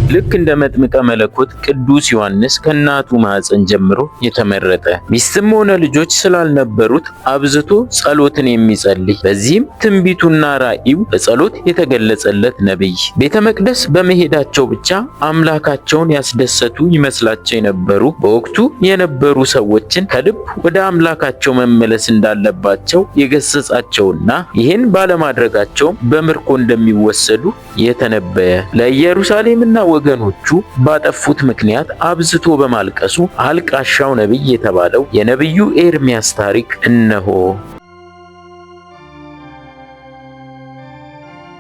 ልክ እንደ መጥምቀ መለኮት ቅዱስ ዮሐንስ ከእናቱ ማኅፀን ጀምሮ የተመረጠ ሚስትም ሆነ ልጆች ስላልነበሩት አብዝቶ ጸሎትን የሚጸልይ በዚህም ትንቢቱና ራእዩ በጸሎት የተገለጸለት ነቢይ ቤተ መቅደስ በመሄዳቸው ብቻ አምላካቸውን ያስደሰቱ ይመስላቸው የነበሩ በወቅቱ የነበሩ ሰዎችን ከልብ ወደ አምላካቸው መመለስ እንዳለባቸው የገሰጻቸውና ይህን ባለማድረጋቸው በምርኮ እንደሚወሰዱ የተነበየ ለኢየሩሳሌምና ወገኖቹ ባጠፉት ምክንያት አብዝቶ በማልቀሱ አልቃሻው ነቢይ የተባለው የነቢዩ ኤርምያስ ታሪክ እነሆ።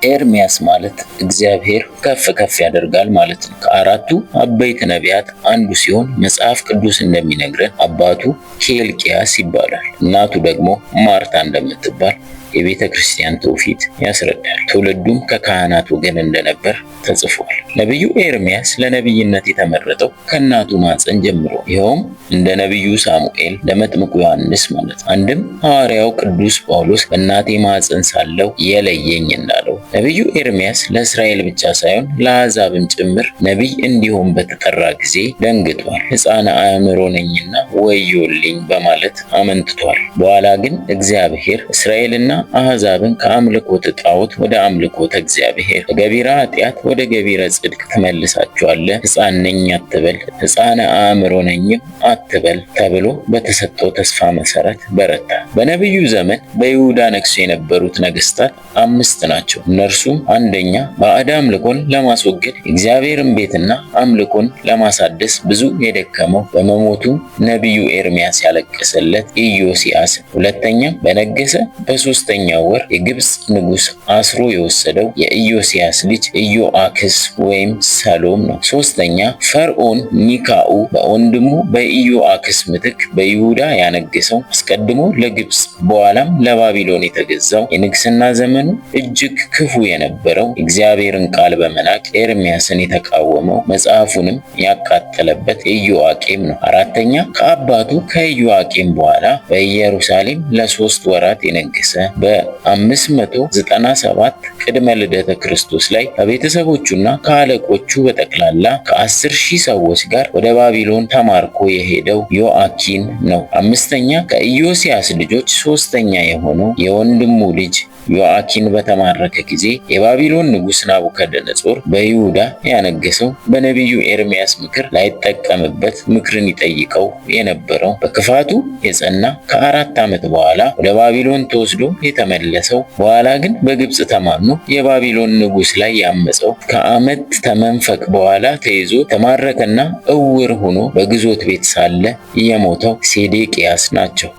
ኤርምያስ ማለት እግዚአብሔር ከፍ ከፍ ያደርጋል ማለት ነው። ከአራቱ አበይት ነቢያት አንዱ ሲሆን መጽሐፍ ቅዱስ እንደሚነግረን አባቱ ኬልቅያስ ይባላል። እናቱ ደግሞ ማርታ እንደምትባል የቤተ ክርስቲያን ትውፊት ያስረዳል። ትውልዱም ከካህናት ወገን እንደነበር ተጽፏል። ነቢዩ ኤርምያስ ለነቢይነት የተመረጠው ከእናቱ ማኅፀን ጀምሮ ይኸውም እንደ ነቢዩ ሳሙኤል ለመጥምቁ ዮሐንስ ማለት አንድም ሐዋርያው ቅዱስ ጳውሎስ በእናቴ ማኅፀን ሳለሁ የለየኝ እንዳለው ነቢዩ ኤርምያስ ለእስራኤል ብቻ ሳይሆን ለአሕዛብም ጭምር ነቢይ እንዲሆን በተጠራ ጊዜ ደንግጧል። ሕፃነ አእምሮ ነኝና ወዮልኝ በማለት አመንትቷል። በኋላ ግን እግዚአብሔር እስራኤልና አሕዛብን ከአምልኮተ ጣዖት ወደ አምልኮተ እግዚአብሔር ከገቢረ ኃጢአት ወደ ገቢረ ጽድቅ ትመልሳቸዋለህ፣ ሕፃን ነኝ አትበል፣ ሕፃነ አእምሮ ነኝም አትበል ተብሎ በተሰጠው ተስፋ መሰረት በረታ። በነቢዩ ዘመን በይሁዳ ነግሶ የነበሩት ነገስታት 5 ናቸው። እነርሱም አንደኛ ባዕድ አምልኮን ለማስወገድ እግዚአብሔርን ቤትና አምልኮን ለማሳደስ ብዙ የደከመው በመሞቱ ነቢዩ ኤርምያስ ያለቀሰለት ኢዮስያስ፣ ሁለተኛ በነገሰ በ3ኛው ወር የግብፅ ንጉስ አስሮ የወሰደው የኢዮስያስ ልጅ ኢዮአክስ ወይም ሰሎም ነው። ሶስተኛ ፈርዖን ኒካኡ በወንድሙ በኢዮአክስ ምትክ በይሁዳ ያነገሰው አስቀድሞ ለግብፅ በኋላም ለባቢሎን የተገዛው የንግስና ዘመኑ እጅግ ክፉ የነበረው እግዚአብሔርን ቃል በመናቅ ኤርምያስን የተቃወመው መጽሐፉንም ያቃጠለበት ኢዮአቄም ነው። አራተኛ ከአባቱ ከኢዮአቄም በኋላ በኢየሩሳሌም ለ3 ወራት የነገሰ በ597 ቅድመ ልደተ ክርስቶስ ላይ ከቤተሰቦቹና ከአለቆቹ በጠቅላላ ከ10,000 ሰዎች ጋር ወደ ባቢሎን ተማርኮ የሄደው ዮአኪን ነው። አምስተኛ ከኢዮስያስ ልጆች 3ኛ የሆነው የወንድሙ ልጅ ዮአኪን በተማረከ ጊዜ የባቢሎን ንጉስ ናቡከደነጾር በይሁዳ ያነገሰው በነቢዩ ኤርምያስ ምክር ላይጠቀምበት ምክርን ይጠይቀው የነበረው በክፋቱ የጸና ከ4 ዓመት በኋላ ወደ ባቢሎን ተወስዶ የተመለሰው በኋላ ግን በግብፅ ተማምኖ የባቢሎን ንጉስ ላይ ያመፀው ከዓመት ተመንፈቅ በኋላ ተይዞ ተማረከና እውር ሆኖ በግዞት ቤት ሳለ የሞተው ሴዴቅያስ ናቸው።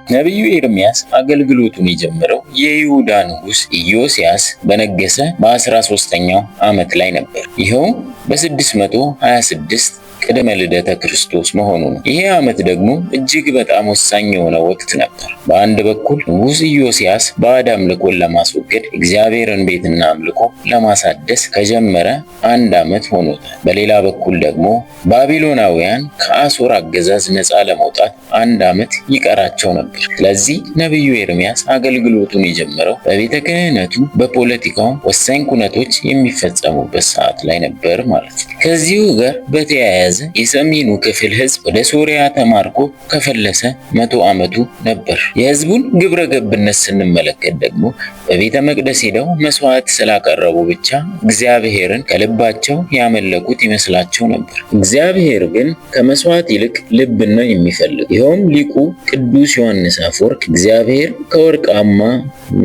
ነቢዩ ኤርምያስ አገልግሎቱን የጀመረው የይሁዳ ንጉስ ኢዮስያስ በነገሰ በ13ኛው ዓመት ላይ ነበር። ይኸውም በ626 ቅድመ ልደተ ክርስቶስ መሆኑ ነው። ይሄ ዓመት ደግሞ እጅግ በጣም ወሳኝ የሆነ ወቅት ነበር። በአንድ በኩል ንጉስ ኢዮስያስ ባዕድ አምልኮን ለማስወገድ እግዚአብሔርን ቤትና አምልኮ ለማሳደስ ከጀመረ 1 ዓመት ሆኖታል። በሌላ በኩል ደግሞ ባቢሎናውያን ከአሦር አገዛዝ ነፃ ለመውጣት 1 ዓመት ይቀራቸው ነበር። ስለዚህ ነቢዩ ኤርምያስ አገልግሎቱን የጀመረው በቤተ ክህነቱ በፖለቲካው ወሳኝ ኩነቶች የሚፈጸሙበት ሰዓት ላይ ነበር ማለት ነው። ከዚሁ ጋር በተያያዘ የሰሜኑ ክፍል ህዝብ ወደ ሶሪያ ተማርኮ ከፈለሰ 100 ዓመቱ ነበር። የህዝቡን ግብረ ገብነት ስንመለከት ደግሞ በቤተ መቅደስ ሄደው መስዋዕት ስላቀረቡ ብቻ እግዚአብሔርን ከልባቸው ያመለኩት ይመስላቸው ነበር። እግዚአብሔር ግን ከመስዋዕት ይልቅ ልብን ነው የሚፈልግ። ይኸውም ሊቁ ቅዱስ ዮሐንስ አፈወርቅ እግዚአብሔር ከወርቃማ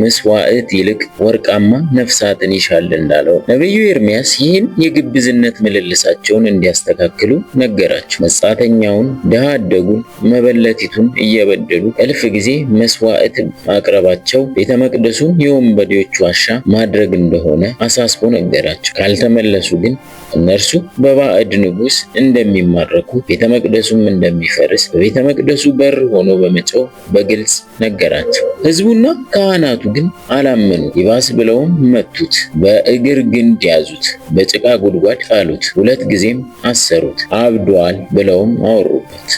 መስዋዕት ይልቅ ወርቃማ ነፍሳትን ይሻል እንዳለው ነቢዩ ኤርምያስ ይህን የግብዝነት ምልልሳቸውን እንዲያስተካክሉ ነገራቸው። መጻተኛውን፣ ድሃ አደጉን፣ መበለቲቱን እየበደሉ እልፍ ጊዜ መስዋዕት ማቅረባቸው ቤተ መቅደሱን የወንበዴዎች ዋሻ ማድረግ እንደሆነ አሳስቦ ነገራቸው። ካልተመለሱ ግን እነርሱ በባዕድ ንጉስ እንደሚማረኩ ቤተ መቅደሱም እንደሚፈርስ በቤተ መቅደሱ በር ሆኖ በመጮህ በግልጽ ነገራቸው። ህዝቡና ካህናቱ ግን አላመኑ። ይባስ ብለውም መቱት፣ በእግር ግንድ ያዙት፣ በጭቃ ጉድጓድ ጣሉት፣ 2 ጊዜም አሰሩት። አብዷል ብለውም አወሩበት።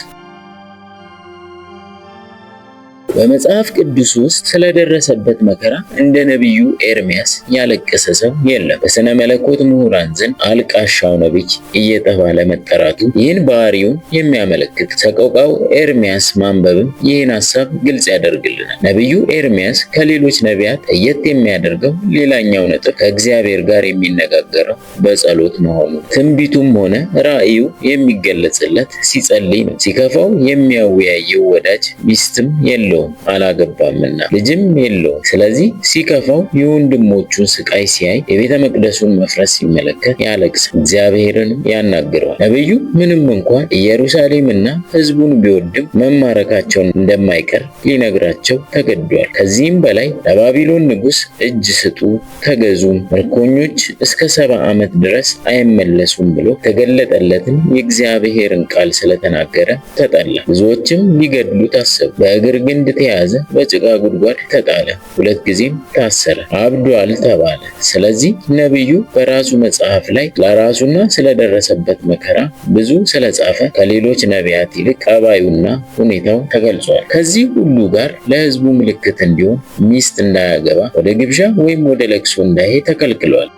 በመጽሐፍ ቅዱስ ውስጥ ስለደረሰበት መከራ እንደ ነቢዩ ኤርሚያስ ያለቀሰ ሰው የለም። በሥነ መለኮት ምሁራን ዘንድ አልቃሻው ነቢይ እየተባለ መጠራቱ ይህን ባህሪውን የሚያመለክት ሰቆቃው ኤርሚያስ ማንበብም ይህን ሐሳብ ግልጽ ያደርግልናል። ነቢዩ ኤርሚያስ ከሌሎች ነቢያት ለየት የሚያደርገው ሌላኛው ነጥብ ከእግዚአብሔር ጋር የሚነጋገረው በጸሎት መሆኑ። ትንቢቱም ሆነ ራእዩ የሚገለጽለት ሲጸልይ ነው። ሲከፋው የሚያወያየው ወዳጅ ሚስትም የለውም አላገባምና ልጅም የለውም። ስለዚህ ሲከፋው የወንድሞቹን ስቃይ ሲያይ የቤተ መቅደሱን መፍረስ ሲመለከት ያለቅስ፣ እግዚአብሔርንም ያናግረዋል። ነቢዩ ምንም እንኳን ኢየሩሳሌምና ሕዝቡን ቢወድም መማረካቸውን እንደማይቀር ሊነግራቸው ተገዷል። ከዚህም በላይ ለባቢሎን ንጉሥ እጅ ስጡ፣ ተገዙም፣ ምርኮኞች እስከ 70 ዓመት ድረስ አይመለሱም ብሎ ተገለጠለትን የእግዚአብሔርን ቃል ስለተናገረ ተጠላ። ብዙዎችም ሊገድሉት አሰቡ። በእግር ግንድ ተያዘ፣ በጭቃ ጉድጓድ ተጣለ፣ 2 ጊዜም ታሰረ፣ አብዷል ተባለ። ስለዚህ ነቢዩ በራሱ መጽሐፍ ላይ ለራሱና ስለደረሰበት መከራ ብዙ ስለጻፈ ከሌሎች ነቢያት ይልቅ ጠባዩና ሁኔታው ተገልጿል። ከዚህ ሁሉ ጋር ለሕዝቡ ምልክት እንዲሆን ሚስት እንዳያገባ፣ ወደ ግብዣ ወይም ወደ ለቅሶ እንዳይሄድ ተከልክሏል።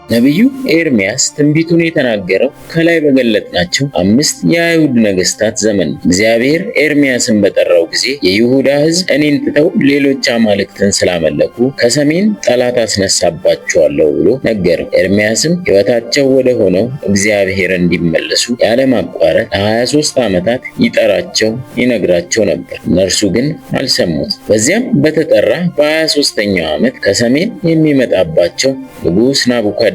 ነቢዩ ኤርሚያስ ትንቢቱን የተናገረው ከላይ በገለጥናቸው 5 የአይሁድ ነገሥታት ዘመን ነው። እግዚአብሔር ኤርሚያስን በጠራው ጊዜ የይሁዳ ሕዝብ እኔን ትተው ሌሎች አማልክትን ስላመለኩ ከሰሜን ጠላት አስነሳባቸዋለሁ ብሎ ነገረው። ኤርሚያስም ሕይወታቸው ወደ ሆነው እግዚአብሔር እንዲመለሱ ያለማቋረጥ ለ23 ዓመታት ይጠራቸው ይነግራቸው ነበር። እነርሱ ግን አልሰሙት። በዚያም በተጠራ በ23ኛው ዓመት ከሰሜን የሚመጣባቸው ንጉሥ ናቡከደነጾር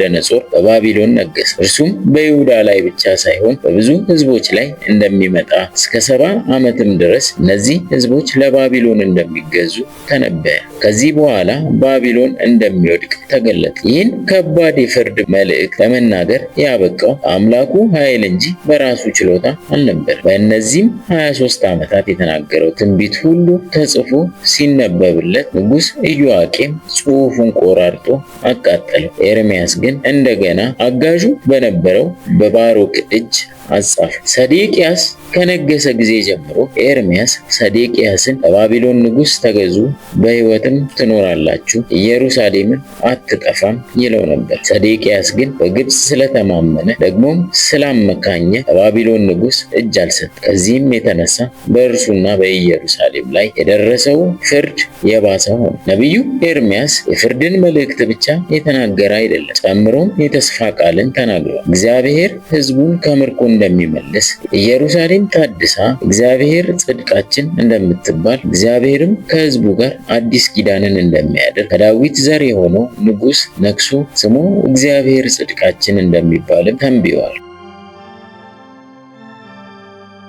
በባቢሎን ነገሰ። እርሱም በይሁዳ ላይ ብቻ ሳይሆን በብዙ ህዝቦች ላይ እንደሚመጣ እስከ 70 ዓመትም ድረስ እነዚህ ህዝቦች ለባቢሎን እንደሚገዙ ተነበየ። ከዚህ በኋላ ባቢሎን እንደሚወድቅ ተገለጠ። ይህን ከባድ የፍርድ መልእክት ለመናገር ያበቃው አምላኩ ኃይል እንጂ በራሱ ችሎታ አልነበር። በእነዚህም 23 ዓመታት የተናገረው ትንቢት ሁሉ ተጽፎ ሲነበብለት ንጉሥ ኢዮአቄም ጽሑፉን ቆራርጦ አቃጠለው። ኤርሚያስ ግን እንደገና አጋዡ በነበረው በባሮክ እጅ አጻፈ። ሰዴቅያስ ከነገሰ ጊዜ ጀምሮ ኤርሚያስ ሰዴቅያስን ለባቢሎን ንጉሥ ተገዙ፣ በሕይወትም ትኖራላችሁ፣ ኢየሩሳሌምን አትጠፋም ይለው ነበር። ሰዴቅያስ ግን በግብፅ ስለተማመነ ደግሞም ስላመካኘ ለባቢሎን ንጉሥ እጅ አልሰጠም። ከዚህም የተነሳ በእርሱና በኢየሩሳሌም ላይ የደረሰው ፍርድ የባሰ ሆነ። ነቢዩ ኤርሚያስ የፍርድን መልእክት ብቻ የተናገረ አይደለም፣ ጨምሮም የተስፋ ቃልን ተናግሯል። እግዚአብሔር ሕዝቡን ከምርኮ እንደሚመልስ፣ ኢየሩሳሌም ታድሳ እግዚአብሔር ጽድቃችን እንደምትባል፣ እግዚአብሔርም ከሕዝቡ ጋር አዲስ ኪዳንን እንደሚያደርግ፣ ከዳዊት ዘር የሆነው ንጉሥ ነግሶ ስሙ እግዚአብሔር ጽድቃችን እንደሚባልም ተንብዮአል።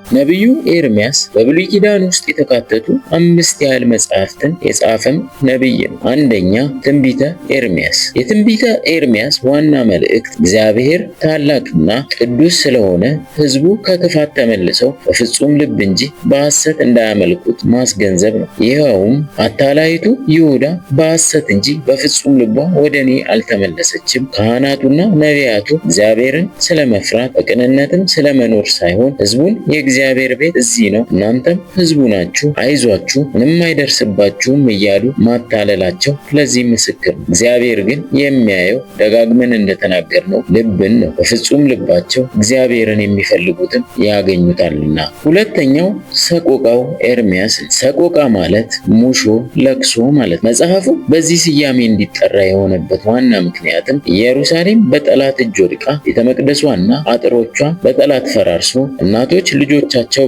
ነቢዩ ኤርሚያስ በብሉይ ኪዳን ውስጥ የተካተቱ 5 ያህል መጽሐፍትን የጻፈም ነቢይ ነው። አንደኛ ትንቢተ ኤርሚያስ። የትንቢተ ኤርሚያስ ዋና መልእክት እግዚአብሔር ታላቅና ቅዱስ ስለሆነ ሕዝቡ ከክፋት ተመልሰው በፍጹም ልብ እንጂ በሐሰት እንዳያመልኩት ማስገንዘብ ነው። ይኸውም አታላይቱ ይሁዳ በሐሰት እንጂ በፍጹም ልቧ ወደ እኔ አልተመለሰችም፣ ካህናቱና ነቢያቱ እግዚአብሔርን ስለመፍራት በቅንነትም ስለመኖር ሳይሆን ሕዝቡን የእግዚአብሔር ቤት እዚህ ነው፣ እናንተም ሕዝቡ ናችሁ፣ አይዟችሁ፣ ምንም አይደርስባችሁም እያሉ ማታለላቸው ለዚህ ምስክር ነው። እግዚአብሔር ግን የሚያየው ደጋግመን እንደተናገርነው ልብን ነው። በፍጹም ልባቸው እግዚአብሔርን የሚፈልጉትም ያገኙታልና። ሁለተኛው ሰቆቃው ኤርሚያስ። ሰቆቃ ማለት ሙሾ፣ ለቅሶ ማለት። መጽሐፉ በዚህ ስያሜ እንዲጠራ የሆነበት ዋና ምክንያትም ኢየሩሳሌም በጠላት እጅ ወድቃ ቤተ መቅደሷና አጥሮቿ በጠላት ፈራርሶ እናቶች ልጆቻቸው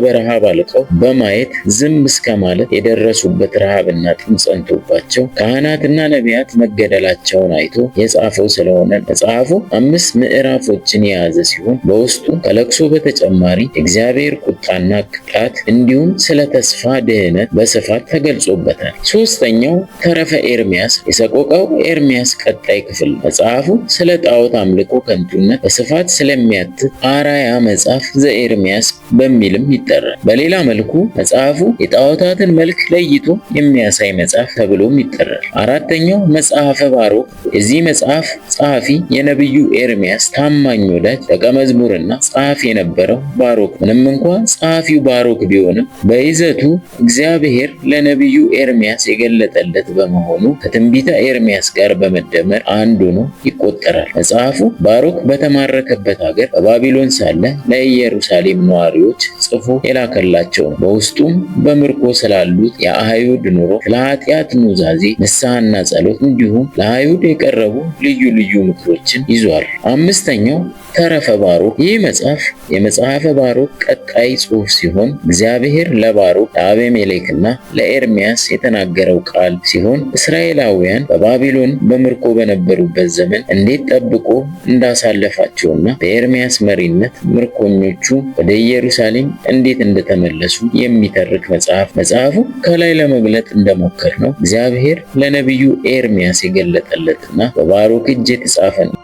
በረሃብ አልቀው በማየት ዝም እስከ ማለት የደረሱበት ረሃብና ጥም ጸንቶባቸው ካህናትና ነቢያት መገደላቸውን አይቶ የጻፈው ስለሆነ መጽሐፉ 5 ምዕራፎችን የያዘ ሲሆን በውስጡ ከለቅሶ በተጨማሪ እግዚአብሔር ቁጣና ቅጣት እንዲሁም ስለ ተስፋ ድህነት በስፋት ተገልጾበታል። ሶስተኛው ተረፈ ኤርሚያስ የሰቆቃው ኤርሚያስ ቀጣይ ክፍል። መጽሐፉ ስለ ጣዖት አምልኮ ከንቱነት በስፋት ስለሚያትት አራያ መጽሐፍ ዘኤርሚያስ በሚልም ይጠራል። በሌላ መልኩ መጽሐፉ የጣዖታትን መልክ ለይቶ የሚያሳይ መጽሐፍ ተብሎም ይጠራል። አራተኛው መጽሐፈ ባሮክ። የዚህ መጽሐፍ ጸሐፊ የነቢዩ ኤርምያስ ታማኝ ወዳጅ ደቀ መዝሙርና ጸሐፊ የነበረው ባሮክ። ምንም እንኳ ጸሐፊው ባሮክ ቢሆንም በይዘቱ እግዚአብሔር ለነቢዩ ኤርምያስ የገለጠለት በመሆኑ ከትንቢተ ኤርምያስ ጋር በመደመር አንድ ሆኖ ይቆጠራል። መጽሐፉ ባሮክ በተማረከበት ሀገር በባቢሎን ሳለ ለኢየሩሳሌም ነዋሪዎች ጽፎ የላከላቸው ነው። በውስጡም በምርኮ ስላሉት የአይሁድ ኑሮ፣ ስለ ኃጢአት ኑዛዜ፣ ንስሐና ጸሎት እንዲሁም ለአይሁድ የቀረቡ ልዩ ልዩ ምክሮችን ይዟል። አምስተኛው ተረፈ ባሮክ። ይህ መጽሐፍ የመጽሐፈ ባሮክ ቀጣይ ጽሑፍ ሲሆን እግዚአብሔር ለባሮክ ለአቤሜሌክና ለኤርምያስ የተናገረው ቃል ሲሆን እስራኤላውያን በባቢሎን በምርኮ በነበሩበት ዘመን እንዴት ጠብቆ እንዳሳለፋቸውና በኤርምያስ መሪነት ምርኮኞቹ ወደ ኢየሩሳሌም እንዴት እንደተመለሱ የሚተርክ መጽሐፍ። መጽሐፉ ከላይ ለመግለጥ እንደሞከር ነው እግዚአብሔር ለነቢዩ ኤርምያስ የገለጠለትና በባሮክ እጅ የተጻፈ ነው።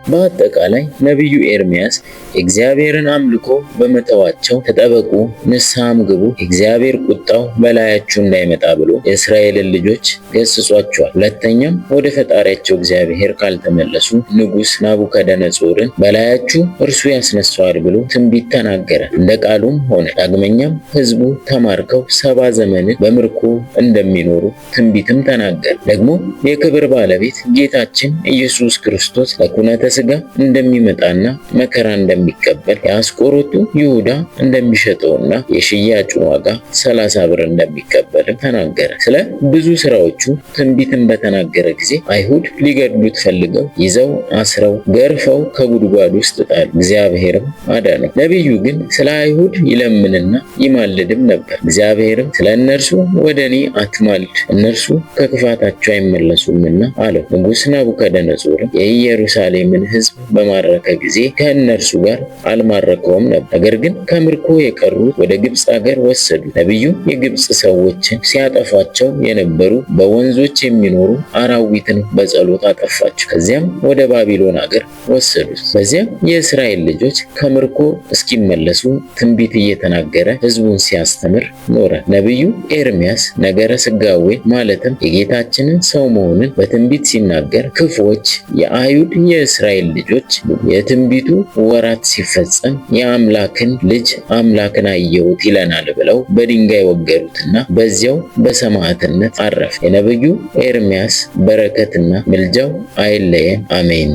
በአጠቃላይ ነቢዩ ኤርምያስ የእግዚአብሔርን አምልኮ በመተዋቸው ተጠበቁ፣ ንስሐም ግቡ፣ የእግዚአብሔር ቁጣው በላያችሁ እንዳይመጣ ብሎ የእስራኤልን ልጆች ገስጿቸዋል። ሁለተኛም ወደ ፈጣሪያቸው እግዚአብሔር ካልተመለሱ ንጉሥ ናቡከደነጾርን በላያችሁ እርሱ ያስነሳዋል ብሎ ትንቢት ተናገረ። እንደ ቃሉም ሆነ። ዳግመኛም ሕዝቡ ተማርከው 70 ዘመንን በምርኮ እንደሚኖሩ ትንቢትም ተናገረ። ደግሞ የክብር ባለቤት ጌታችን ኢየሱስ ክርስቶስ ለኩነተ ሥጋ እንደሚመጣና መከራ እንደሚቀበል የአስቆሮቱ ይሁዳ እንደሚሸጠውና የሽያጩን ዋጋ 30 ብር እንደሚቀበልም ተናገረ። ስለ ብዙ ስራዎቹ ትንቢትን በተናገረ ጊዜ አይሁድ ሊገድሉት ፈልገው ይዘው አስረው ገርፈው ከጉድጓድ ውስጥ ጣሉ። እግዚአብሔርም አዳነው። ነቢዩ ግን ስለ አይሁድ ይለምንና ይማልድም ነበር። እግዚአብሔርም ስለ እነርሱ ወደ እኔ አትማልድ፣ እነርሱ ከክፋታቸው አይመለሱምና አለው። ንጉሥ ናቡከደነጾርም የኢየሩሳሌምን ሕዝብ በማረከ ጊዜ ከእነርሱ ጋር አልማረከውም ነበር። ነገር ግን ከምርኮ የቀሩት ወደ ግብፅ ሀገር ወሰዱ። ነቢዩ የግብፅ ሰዎችን ሲያጠፏቸው የነበሩ በወንዞች የሚኖሩ አራዊትን በጸሎት አጠፋቸው። ከዚያም ወደ ባቢሎን ሀገር ወሰዱት። በዚያም የእስራኤል ልጆች ከምርኮ እስኪመለሱ ትንቢት እየተናገረ ሕዝቡን ሲያስተምር ኖረ። ነቢዩ ኤርምያስ ነገረ ሥጋዌ ማለትም የጌታችንን ሰው መሆንን በትንቢት ሲናገር ክፉዎች የአይሁድ የእስራኤል ልጆች የትንቢቱ ወራት ሲፈጸም የአምላክን ልጅ አምላክን አየሁት ይለናል ብለው በድንጋይ ወገሩትና በዚያው በሰማዕትነት አረፈ። የነቢዩ ኤርምያስ በረከትና ምልጃው አይለየን፣ አሜን።